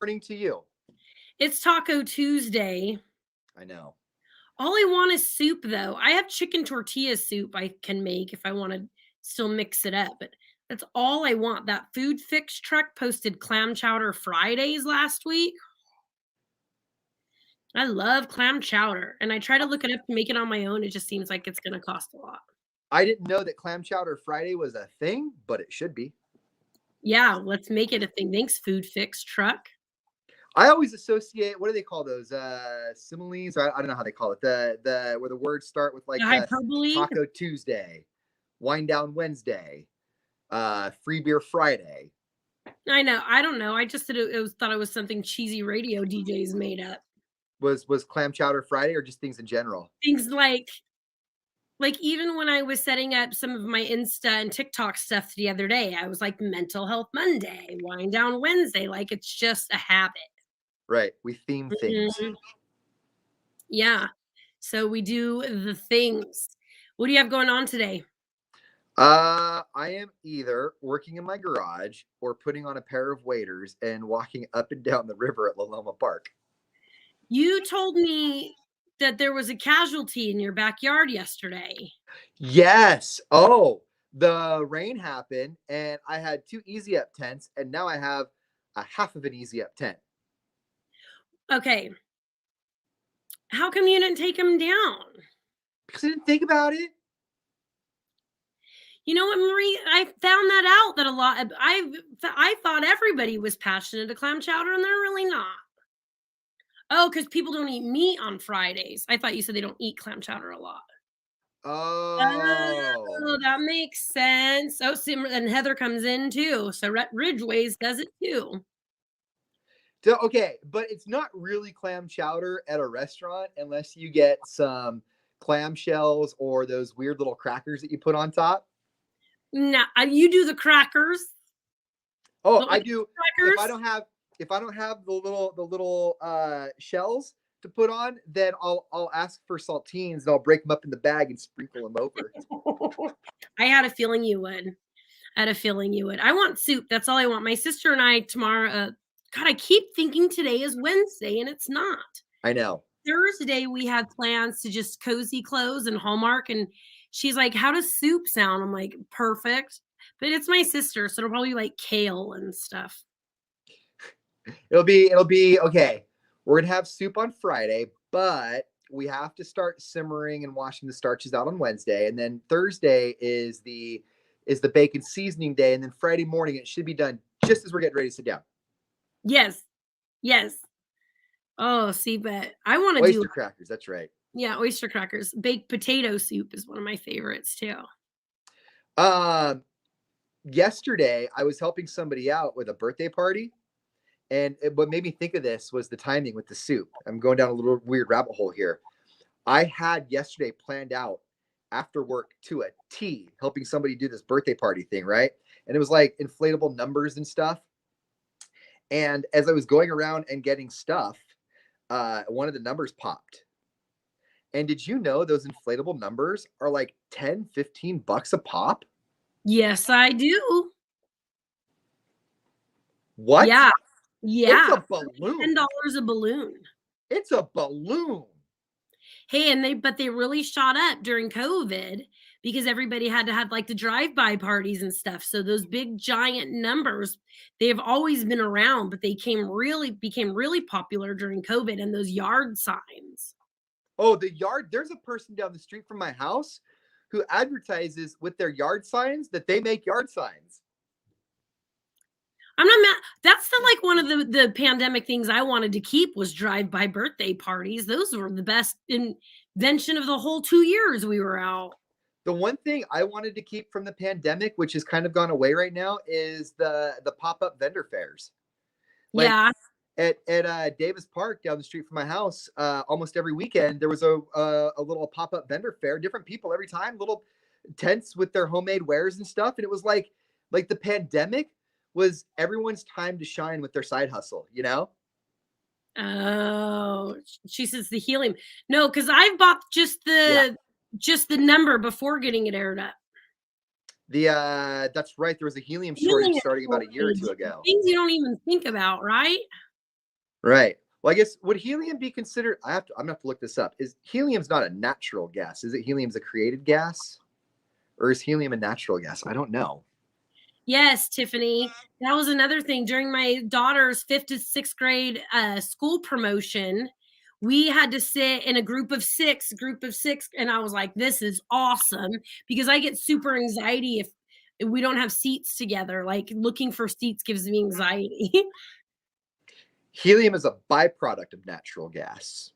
morning to you. It's Taco Tuesday. I know. All I want is soup, though. I have chicken tortilla soup I can make if I want to still mix it up, but that's all I want. That Food Fix truck posted clam chowder Fridays last week. I love clam chowder, and I try to look it up to make it on my own. It just seems like it's going to cost a lot. I didn't know that Clam Chowder Friday was a thing, but it should be. Yeah, let's make it a thing. Thanks, Food Fix truck. I always associate, what do they call those? Similes? I don't know how they call it. The where the words start with like The hyperbole. Taco Tuesday, Wind Down Wednesday, Free Beer Friday. I know. I don't know. I just thought it was something cheesy radio DJs made up. Was Clam Chowder Friday or just things in general? Things like even when I was setting up some of my Insta and TikTok stuff the other day, I was like Mental Health Monday, Wind Down Wednesday. Like it's just a habit. Right. We theme things. Mhm. Yeah. So we do the things. What do you have going on today? I am either working in my garage or putting on a pair of waders and walking up and down the river at Loma Park. You told me that there was a casualty in your backyard yesterday. Yes. Oh, the rain happened and I had 2 easy up tents and now I have a half of an easy up tent. Okay. How come you didn't take them down? Because I didn't think about it. You know what, Marie? I found that out that a lot of I thought everybody was passionate to clam chowder, and they're really not. Oh, because people don't eat meat on Fridays. I thought you said they don't eat clam chowder a lot. Oh. Oh, that makes sense. Oh, and Heather comes in too. So Ridgeways does it too. So, okay, but it's not really clam chowder at a restaurant unless you get some clam shells or those weird little crackers that you put on top. No, you do the crackers. Oh, I do. Crackers. If I don't have the little shells to put on, then I'll ask for saltines and I'll break them up in the bag and sprinkle them over. I had a feeling you would. I want soup. That's all I want. My sister and I tomorrow. God, I keep thinking today is Wednesday and it's not. I know. Thursday we had plans to just cozy clothes and Hallmark, and she's like, "How does soup sound?" I'm like, "Perfect." But it's my sister, so it'll probably be like kale and stuff. It'll be okay. We're gonna have soup on Friday, but we have to start simmering and washing the starches out on Wednesday, and then Thursday is the bacon seasoning day, and then Friday morning it should be done just as we're getting ready to sit down. Yes. Oh, see, but I want to do oyster crackers. That's right. Yeah, oyster crackers. Baked potato soup is one of my favorites too. Yesterday I was helping somebody out with a birthday party. And what made me think of this was the timing with the soup. I'm going down a little weird rabbit hole here. I had yesterday planned out after work to a T, helping somebody do this birthday party thing, right? And it was like inflatable numbers and stuff. And as I was going around and getting stuff, one of the numbers popped. And did you know those inflatable numbers are like 10, $15 a pop? Yes, I do. What? Yeah. It's a balloon. $10 a balloon. It's a balloon. Hey, but they really shot up during COVID because everybody had to have like the drive-by parties and stuff. So those big giant numbers, they've always been around, but they became really popular during COVID, and those yard signs. Oh, the yard. There's a person down the street from my house who advertises with their yard signs that they make yard signs. I'm not mad. That's like one of the pandemic things I wanted to keep was drive-by birthday parties. Those were the best invention of the whole 2 years we were out. The one thing I wanted to keep from the pandemic, which has kind of gone away right now, is the pop-up vendor fairs. Like, yeah. At Davis Park down the street from my house, almost every weekend there was a little pop-up vendor fair. Different people every time, little tents with their homemade wares and stuff. And it was like the pandemic was everyone's time to shine with their side hustle, you know? Oh, she says the helium. No, because I've bought just the number before getting it aired up. That's right. There was a helium shortage starting about a year or two ago. Things you don't even think about, right? Right. Well, I guess would helium be considered? I'm gonna have to look this up. Is helium's not a natural gas? Is it helium's a created gas, or is helium a natural gas? I don't know. Yes, Tiffany. That was another thing during my daughter's 5th to 6th grade school promotion. We had to sit in a group of six, and I was like, this is awesome because I get super anxiety if we don't have seats together. Like looking for seats gives me anxiety. Helium is a byproduct of natural gas.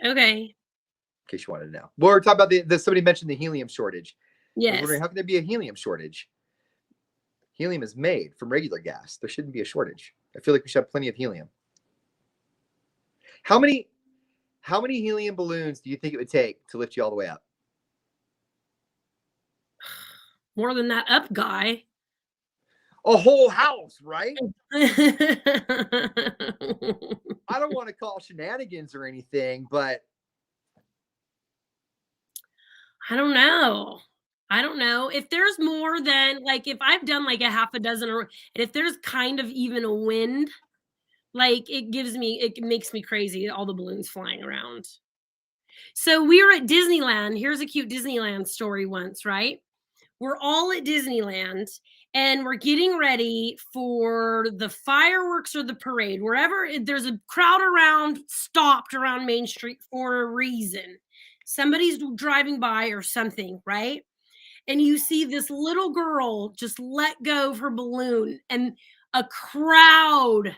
Okay. In case you wanted to know. Well, we're talking about somebody mentioned the helium shortage. I was Yes. wondering, how can there be a helium shortage? Helium is made from regular gas. There shouldn't be a shortage. I feel like we should have plenty of helium. How many helium balloons do you think it would take to lift you all the way up? More than that up guy. A whole house, right? I I don't want to call shenanigans or anything, but don't know. I don't know. If there's more than like if I've done like a half a dozen or and if there's kind of even a wind, like it makes me crazy, all the balloons flying around. So we were at Disneyland. Here's a cute Disneyland story once, right? We're all at Disneyland and we're getting ready for the fireworks or the parade. Wherever there's a crowd around, stopped around Main Street for a reason. Somebody's driving by or something, right? And you see this little girl just let go of her balloon and a crowd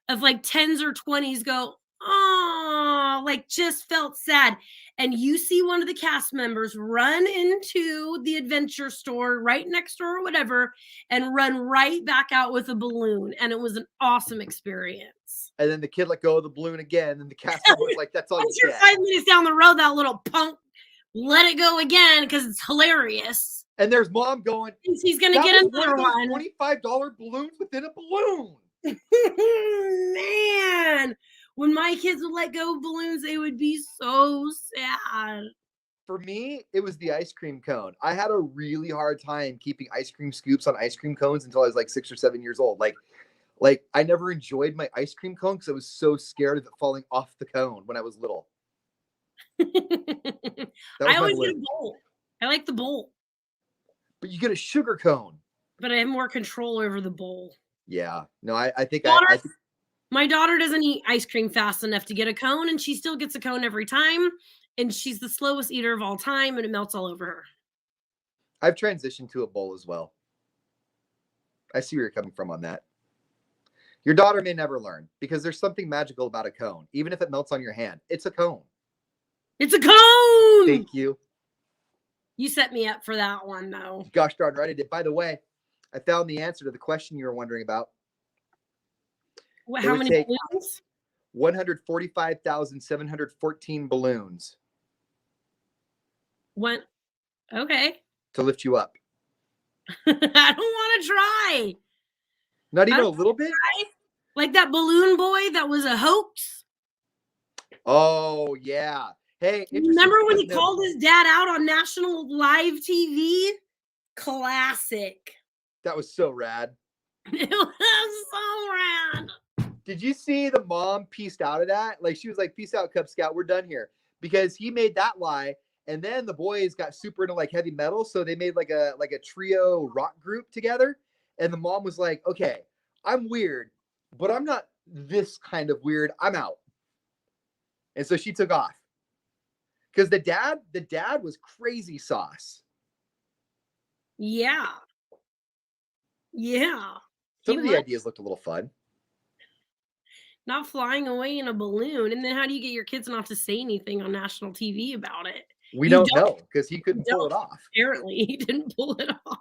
of like 10s or 20s go, oh, like just felt sad. And you see one of the cast members run into the adventure store right next door or whatever and run right back out with a balloon. And it was an awesome experience. and then the kid let go of the balloon again, and the cast member was like, "That's all you Once you're get." 5 minutes down the road, that little punk let it go again because it's hilarious. And there's mom going, Thinks he's gonna "That get was one another of those one. $25 balloons within a balloon." Man, when my kids would let go of balloons, they would be so sad. For me, it was the ice cream cone. I had a really hard time keeping ice cream scoops on ice cream cones until I was like 6 or 7 years old. Like I never enjoyed my ice cream cone because I was so scared of it falling off the cone when I was little. That was I my always get a balloon. bowl. I like the bowl, But you get a sugar cone. but I have more control over the bowl. Yeah. No, I think My daughter doesn't eat ice cream fast enough to get a cone, and she still gets a cone every time. And she's the slowest eater of all time, and it melts all over her. I've transitioned to a bowl as well. I see where you're coming from on that. Your daughter may never learn because there's something magical about a cone. Even if it melts on your hand, it's a cone. It's a cone! Thank you. You set me up for that one, though. Gosh darn right I did. By the way, I found the answer to the question you were wondering about. How many balloons? 145,714 balloons One. Okay. to lift you up. I don't want to try. Not even a little bit? Like that balloon boy that was a hoax. Oh, yeah. Hey, remember when he called his dad out on national live TV? Classic. That was so rad. It was so rad. Did you see the mom pieced out of that? Like, she was like, "Peace out, Cub Scout. We're done here." Because he made that lie. And then the boys got super into like heavy metal. So they made like a trio rock group together. And the mom was like, "Okay, I'm weird, but I'm not this kind of weird. I'm out." And so she took off. Because the dad was crazy sauce. Yeah. Yeah. Some of the ideas looked a little fun. Not flying away in a balloon. And then how do you get your kids not to say anything on national TV about it? We don't know because he couldn't pull it off. Apparently, he didn't pull it off.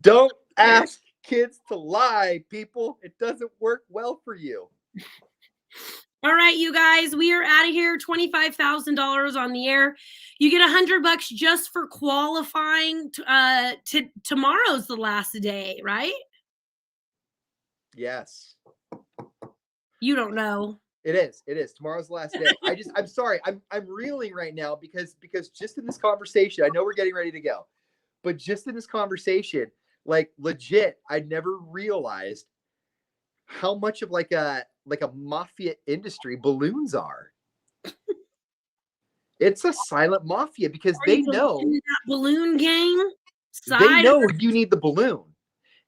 Don't ask kids to lie, people. It doesn't work well for you. All right, you guys, we are out of here. $25,000 on the air. You get $100 just for qualifying. Tomorrow's the last day, right? Yes. You don't know. It is. Tomorrow's the last day. I'm sorry. I'm reeling right now because just in this conversation, I know we're getting ready to go, but just in this conversation, like legit, I never realized how much of like a mafia industry balloons are. It's a silent mafia because Are you in that balloon gang? they Side know you need the balloon.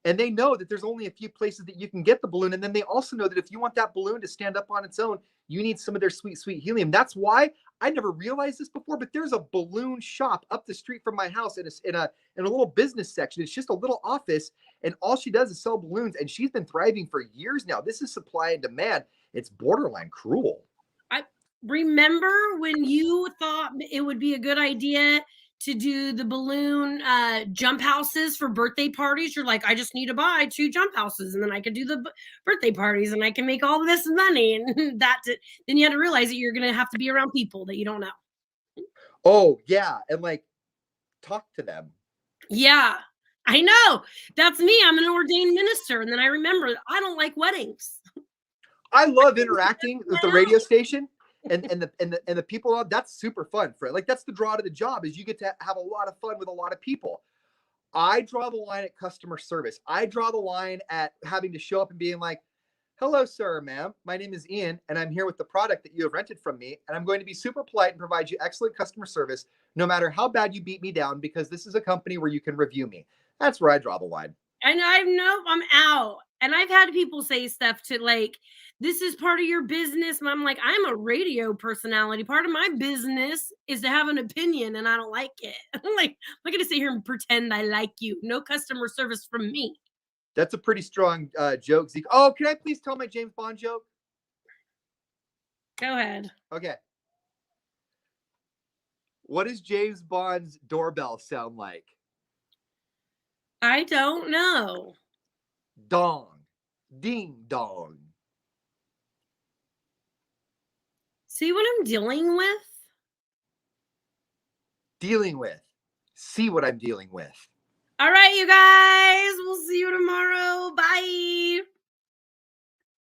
And they know that there's only a few places that you can get the balloon. And then they also know that if you want that balloon to stand up on its own, you need some of their sweet, sweet helium. That's why I never realized this before, but there's a balloon shop up the street from my house in a little business section. It's just a little office, and all she does is sell balloons. And she's been thriving for years now. This is supply and demand. It's borderline cruel. I remember when you thought it would be a good idea to do the balloon jump houses for birthday parties. You're like, I just need to buy 2 jump houses and then I can do the birthday parties and I can make all this money. And then you had to realize that you're going to have to be around people that you don't know. Oh, yeah. And like, talk to them. Yeah, I know. That's me. I'm an ordained minister. And then I remember I don't like weddings. I love interacting with the radio station and the people. That's super fun for it. Like that's the draw to the job is you get to have a lot of fun with a lot of people. I draw the line at customer service. I draw the line at having to show up and being like, hello, sir, ma'am. My name is Ian, and I'm here with the product that you have rented from me. And I'm going to be super polite and provide you excellent customer service, no matter how bad you beat me down, because this is a company where you can review me. That's where I draw the line. And I know I'm out. And I've had people say stuff to like, this is part of your business. And I'm like, I'm a radio personality. Part of my business is to have an opinion and I don't like it. I'm like, I'm not going to sit here and pretend I like you. No customer service from me. That's a pretty strong joke, Zeke. Oh, can I please tell my James Bond joke? Go ahead. Okay. What does James Bond's doorbell sound like? I don't know. Dong. Ding dong. See what I'm dealing with? Dealing with. See what I'm dealing with. All right, you guys.